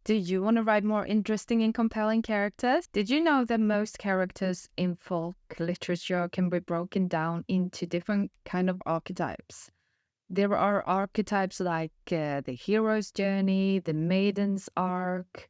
Do you want to write more interesting and compelling characters? Did you know that most characters in folk literature can be broken down into different kind of archetypes? There are archetypes like the hero's journey, the maiden's arc,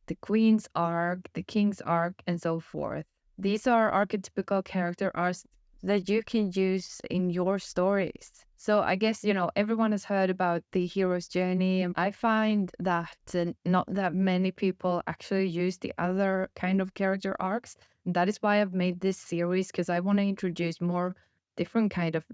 the queen's arc, the king's arc, and so forth. These are archetypical character arcs that you can use in your stories. So I guess, everyone has heard about the hero's journey. I find that not that many people actually use the other kind of character arcs. And that is why I've made this series, because I want to introduce more different kind of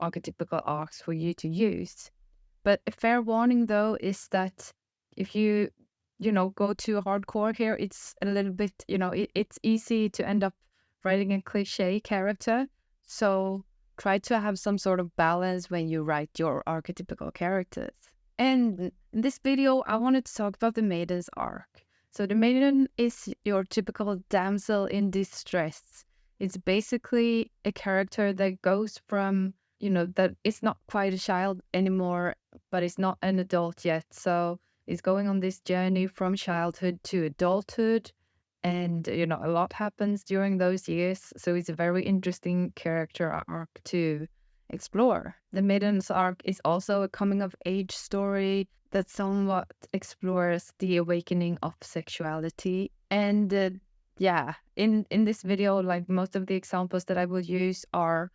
archetypical arcs for you to use. But a fair warning, though, is that if you go too hardcore here, it's a little bit, it's easy to end up writing a cliche character. So try to have some sort of balance when you write your archetypical characters. And in this video, I wanted to talk about the Maiden's Arc. So the Maiden is your typical damsel in distress. It's basically a character that goes from, that it's not quite a child anymore, but it's not an adult yet. So is going on this journey from childhood to adulthood. And, a lot happens during those years. So it's a very interesting character arc to explore. The Maiden's Arc is also a coming of age story that somewhat explores the awakening of sexuality. And in this video, like most of the examples that I will use are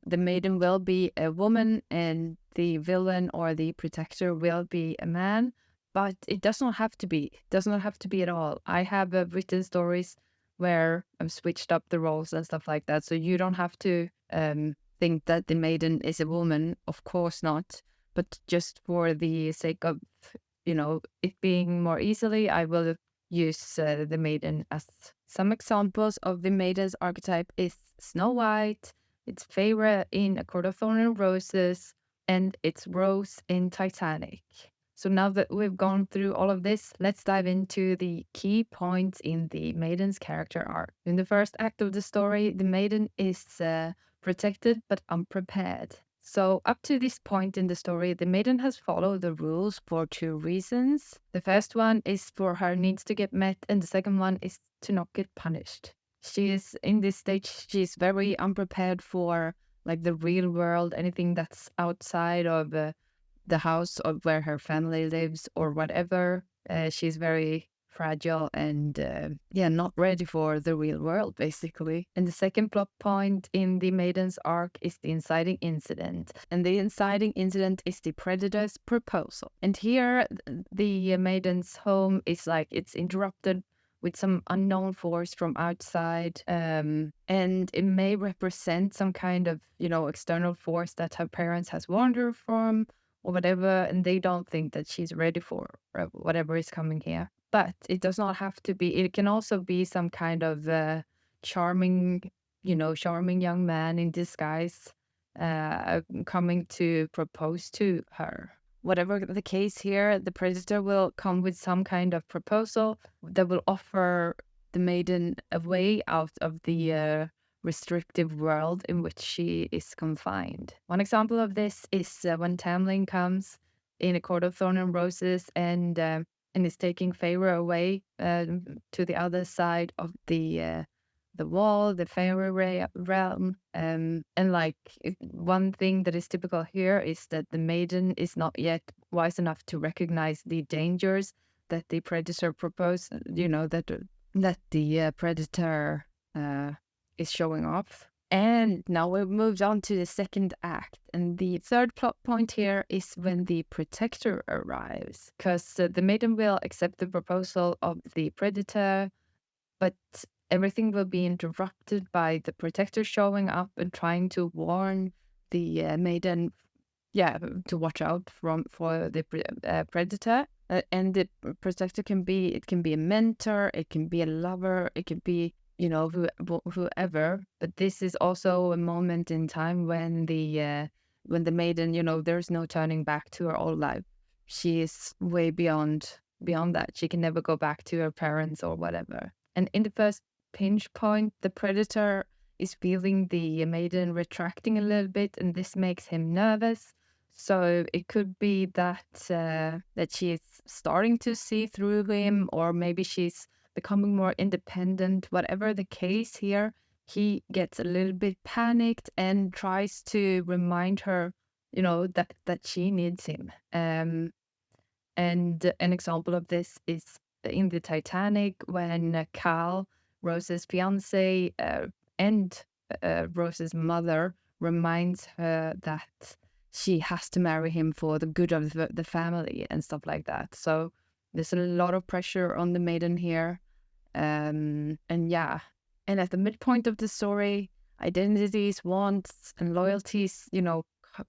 the maiden will be a woman and the villain or the protector will be a man. But it does not have to be. It does not have to be at all. I have written stories where I've switched up the roles and stuff like that. So you don't have to think that the maiden is a woman. Of course not. But just for the sake of, it being more easily, I will use the maiden as some examples of the maiden's archetype is Snow White, it's Feyre in A Court of Thorns and Roses, and it's Rose in Titanic. So now that we've gone through all of this, let's dive into the key points in the maiden's character arc. In the first act of the story, the maiden is protected but unprepared. So up to this point in the story, the maiden has followed the rules for two reasons. The first one is for her needs to get met, and the second one is to not get punished. She is, in this stage, she's very unprepared for like the real world, anything that's outside of the house of where her family lives or whatever. She's very fragile and not ready for the real world, basically. And the second plot point in the Maiden's Arc is the inciting incident. And the inciting incident is the predator's proposal. And here the Maiden's home is like it's interrupted with some unknown force from outside. And it may represent some kind of, external force that her parents has warned her from, or whatever, and they don't think that she's ready for whatever is coming here. But it does not have to be. It can also be some kind of charming young man in disguise coming to propose to her. Whatever the case here, the predator will come with some kind of proposal that will offer the maiden a way out of the restrictive world in which she is confined. One example of this is when Tamlin comes in A Court of Thorns and Roses and is taking Feyre away to the other side of the wall, the Feyre realm. And like one thing that is typical here is that the maiden is not yet wise enough to recognize the dangers that the predator proposed. That the predator is showing off. And now we've moved on to the second act. And the third plot point here is when the protector arrives. Because the maiden will accept the proposal of the predator, but everything will be interrupted by the protector showing up and trying to warn the maiden, to watch out for the predator. And the protector can be a mentor, it can be a lover, it can be whoever. But this is also a moment in time when the maiden, there's no turning back to her old life. She is way beyond that. She can never go back to her parents or whatever. And in the first pinch point, the predator is feeling the maiden retracting a little bit, and this makes him nervous. So it could be that that she is starting to see through him, or maybe she's becoming more independent. Whatever the case here, he gets a little bit panicked and tries to remind her, that she needs him. And an example of this is in the Titanic when Cal, Rose's fiance, and Rose's mother reminds her that she has to marry him for the good of the family and stuff like that. So there's a lot of pressure on the maiden here. And yeah, and at the midpoint of the story, identities, wants, and loyalties,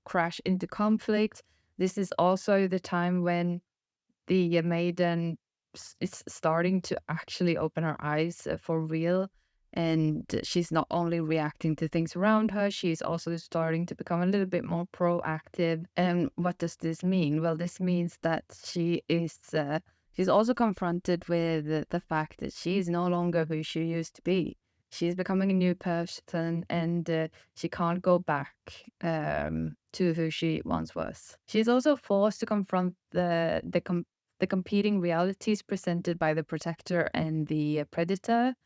crash into conflict. This is also the time when the maiden is starting to actually open her eyes for real. And she's not only reacting to things around her, she's also starting to become a little bit more proactive. And what does this mean? Well, this means that she's also confronted with the fact that she is no longer who she used to be. She's becoming a new person, and she can't go back to who she once was. She's also forced to confront the competing realities presented by the protector and the predator.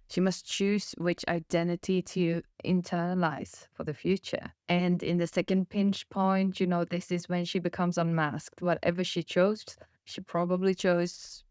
She must choose which identity to internalize for the future. And in the second pinch point, this is when she becomes unmasked. Whatever she chose, she probably chose,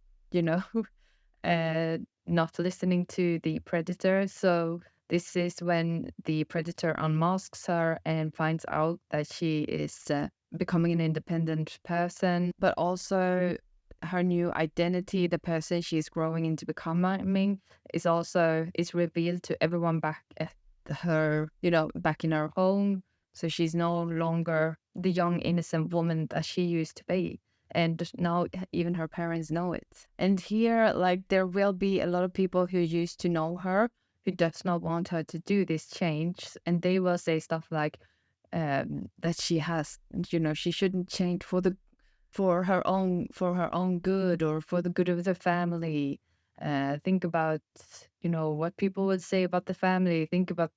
not listening to the predator. So this is when the predator unmasks her and finds out that she is becoming an independent person, but also her new identity, the person she's growing into becoming, is revealed to everyone back at her, back in her home. So she's no longer the young innocent woman that she used to be. And now even her parents know it. And here, there will be a lot of people who used to know her who does not want her to do this change, and they will say stuff like that she has, she shouldn't change for her own good, or for the good of the family. Think about what people would say about the family. Think about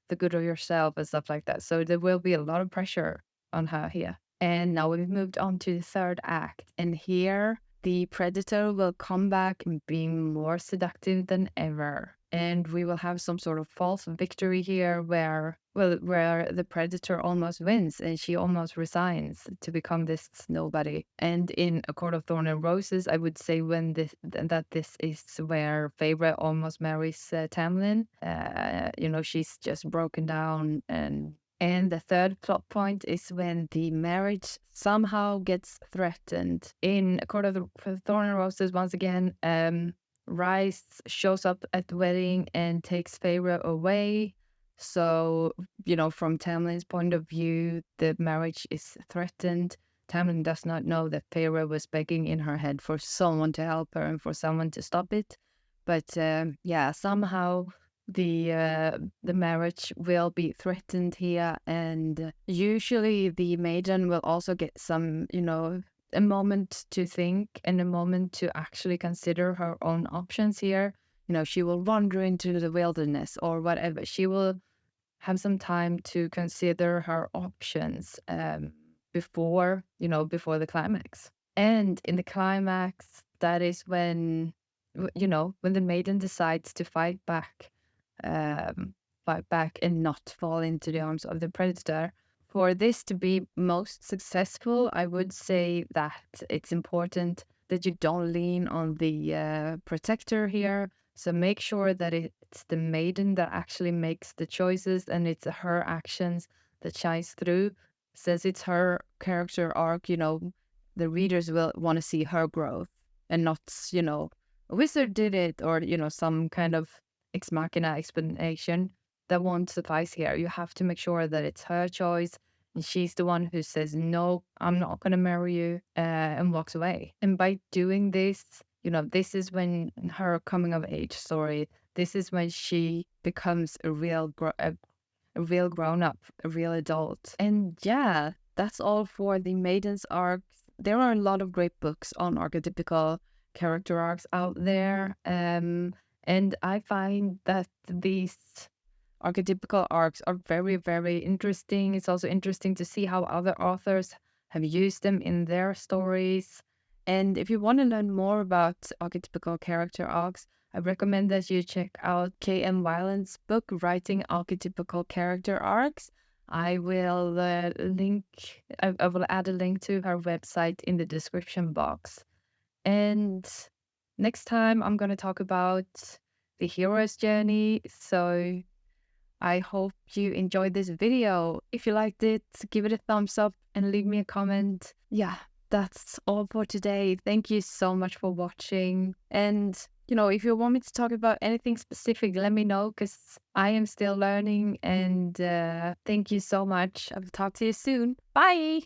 the good of yourself and stuff like that. So there will be a lot of pressure on her here. And now we've moved on to the third act, and here the predator will come back and be more seductive than ever. And we will have some sort of false victory here where the predator almost wins and she almost resigns to become this nobody. And in A Court of Thorn and Roses, I would say that this is where Feyre almost marries Tamlin. She's just broken down. And the third plot point is when the marriage somehow gets threatened. In A Court of Thorn and Roses, once again, Rice shows up at the wedding and takes Feyre away. So, from Tamlin's point of view, the marriage is threatened. Tamlin does not know that Feyre was begging in her head for someone to help her and for someone to stop it. But somehow the marriage will be threatened here, and usually the maiden will also get some, a moment to think and a moment to actually consider her own options here. She will wander into the wilderness or whatever. She will have some time to consider her options before the climax. And in the climax, that is when the maiden decides to fight back and not fall into the arms of the predator. For this to be most successful, I would say that it's important that you don't lean on the protector here. So make sure that it's the maiden that actually makes the choices and it's her actions that shines through. Since it's her character arc, the readers will want to see her growth and not, a wizard did it, or, some kind of ex machina explanation that won't suffice here. You have to make sure that it's her choice and she's the one who says, no, I'm not going to marry you, and walks away. And by doing this, this is when her coming of age story, this is when she becomes a real grown up, a real adult. And yeah, that's all for the Maiden's Arc. There are a lot of great books on archetypical character arcs out there. And I find that these archetypical arcs are very, very interesting. It's also interesting to see how other authors have used them in their stories. And if you want to learn more about archetypical character arcs, I recommend that you check out K.M. Weiland's book, Writing Archetypical Character Arcs. I will I will add a link to her website in the description box. And next time I'm going to talk about the hero's journey. So I hope you enjoyed this video. If you liked it, give it a thumbs up and leave me a comment. Yeah, that's all for today. Thank you so much for watching. And, if you want me to talk about anything specific, let me know, because I am still learning. And thank you so much. I'll talk to you soon. Bye!